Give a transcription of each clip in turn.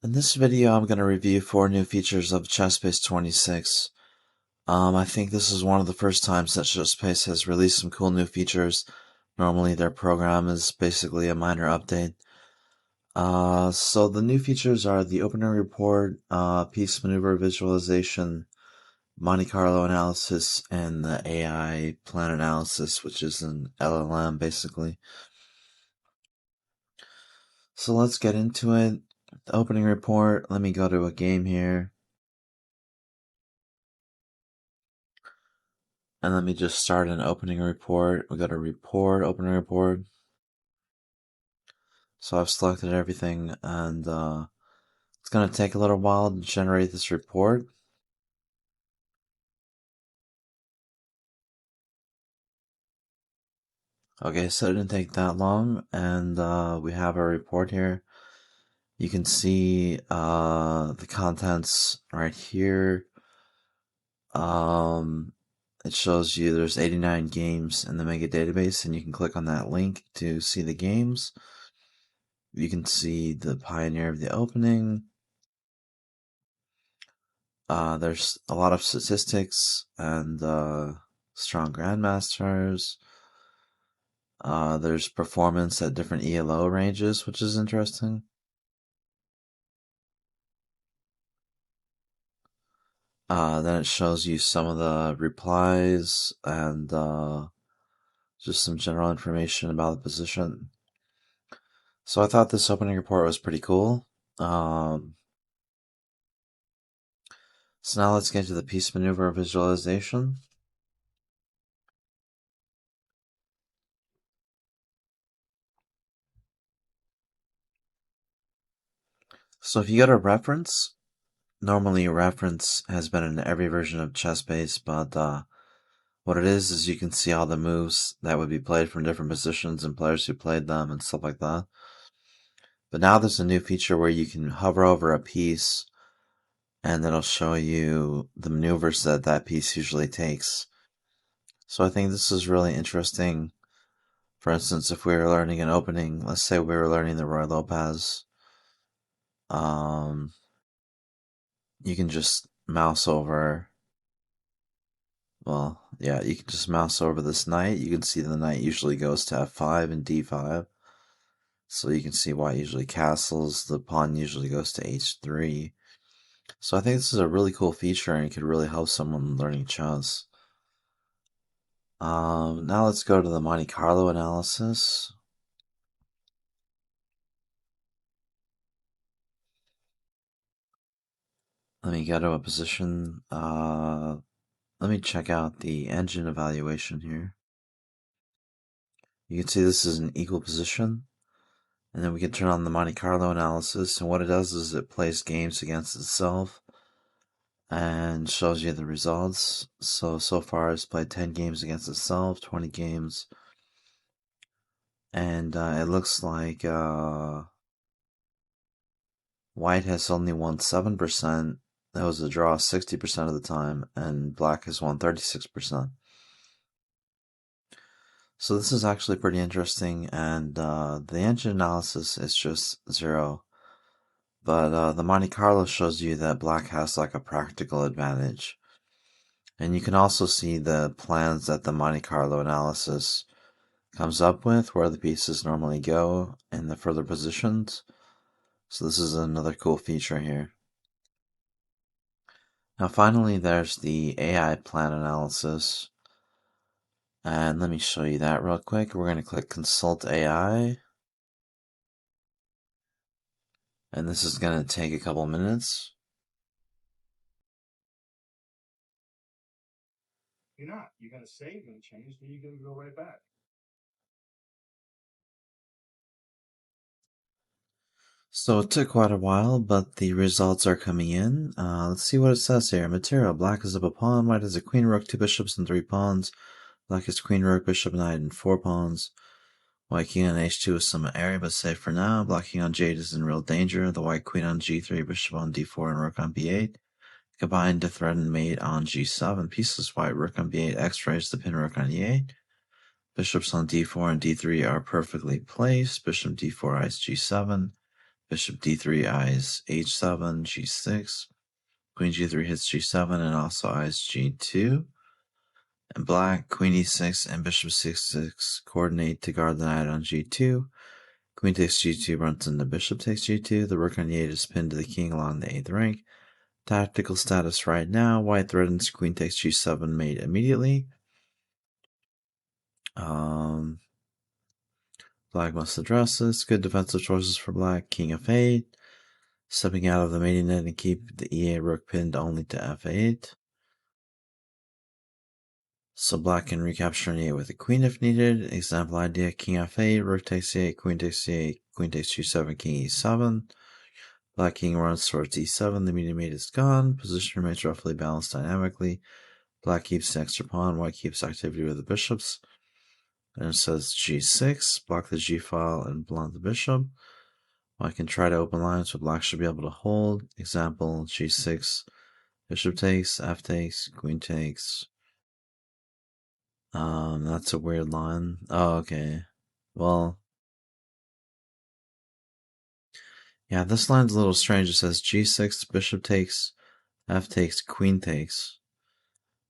In this video, I'm going to review 4 new features of chessbase 26. I think this is one of the first times that chessbase has released some cool new features. Normally, their program is basically a minor update. So the new features are the opening report, piece maneuver visualization, Monte Carlo analysis, and the AI plan analysis, which is an LLM basically. So let's get into it. The opening report, let me go to a game here. And let me just start an opening report. We go to report, opening report. So I've selected everything, and it's going to take a little while to generate this report. Okay, so it didn't take that long, and we have a report here. You can see the contents right here. It shows you there's 89 games in the mega database, and you can click on that link to see the games. You can see the pioneer of the opening. There's a lot of statistics and strong grandmasters. There's performance at different ELO ranges, which is interesting. Then it shows you some of the replies and just some general information about the position. So I thought this opening report was pretty cool. So now let's get to the piece maneuver visualization. So if you go to reference, normally reference has been in every version of chessbase, but what it is you can see all the moves that would be played from different positions and players who played them and stuff like that. But now there's a new feature where you can hover over a piece and it'll show you the maneuvers that that piece usually takes. So I think this is really interesting. For instance, if we were learning an opening, let's say we were learning the Roy Lopez, um, you can just mouse over, well, yeah, you can just mouse over this knight. You can see the knight usually goes to f5 and d5. So you can see white usually castles, the pawn usually goes to h3. So I think this is a really cool feature and it could really help someone learning chess. Now let's go to the Monte Carlo analysis. Let me go to a position. Let me check out the engine evaluation here. You can see this is an equal position. And then we can turn on the Monte Carlo analysis. And what it does is it plays games against itself and shows you the results. So far it's played 10 games against itself, 20 games. And it looks like white has only won 7%. That was a draw 60% of the time. And black has won 36%. So this is actually pretty interesting. And the engine analysis is just 0. But the Monte Carlo shows you that black has like a practical advantage. And you can also see the plans that the Monte Carlo analysis comes up with, where the pieces normally go in the further positions. So this is another cool feature here. Now finally there's the AI plan analysis. And let me show you that real quick. We're going to click Consult AI. And this is going to take a couple minutes. You're not. You're going to save and change, then you're going to go right back. So it took quite a while, but the results are coming in. Let's see what it says here. Material. Black is up a pawn. White has a queen, rook, 2 bishops, and 3 pawns. Black is queen, rook, bishop, knight, and 4 pawns. White king on h2 is some area, but safe for now. Black king on j8 is in real danger. The white queen on g3, bishop on d4, and rook on b8. Combined to threaten mate on g7. Pieces white, rook on b8, x-rays the pin, rook on e8. Bishops on d4 and d3 are perfectly placed. Bishop d4 eyes g7. Bishop d3 eyes h7, g6. Queen g3 hits g7 and also eyes g2. And black, queen e6 and bishop c6 coordinate to guard the knight on g2. Queen takes g2 runs into bishop takes g2. The rook on e8 is pinned to the king along the 8th rank. Tactical status right now, white threatens queen takes g7 mate immediately. Black must address this. Good defensive choices for black. King f8. Stepping out of the mating net and keep the e8 rook pinned only to f8. So black can recapture an e8 with a queen if needed. Example idea, king f8, rook takes e8, queen takes e8, queen takes g7, king e7. Black king runs towards e7, the medium mate is gone. Position remains roughly balanced dynamically. Black keeps the extra pawn, white keeps activity with the bishops. And it says g6, block the g file and blunt the bishop. White can try to open lines, but black should be able to hold. Example, g6, bishop takes, f takes, queen takes. That's a weird line. Oh, okay. Well, yeah, this line's a little strange. It says g6, bishop takes, f takes, queen takes.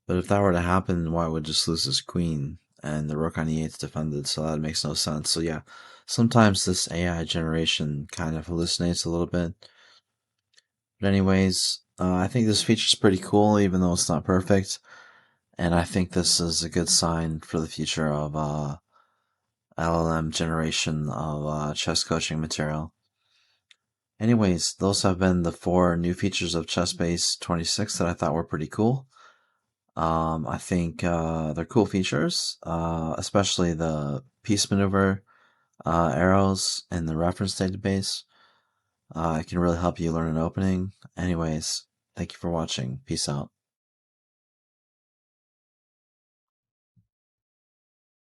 But if that were to happen, white would just lose his queen, and the rook on e8 is defended, so that makes no sense. So yeah, sometimes this AI generation kind of hallucinates a little bit. But anyways, I think this feature's pretty cool, even though it's not perfect. And I think this is a good sign for the future of LLM generation of chess coaching material. Anyways, those have been the 4 new features of chessbase 26 that I thought were pretty cool. I think they're cool features, especially the piece maneuver arrows in the reference database. It can really help you learn an opening. Anyways, thank you for watching. Peace out.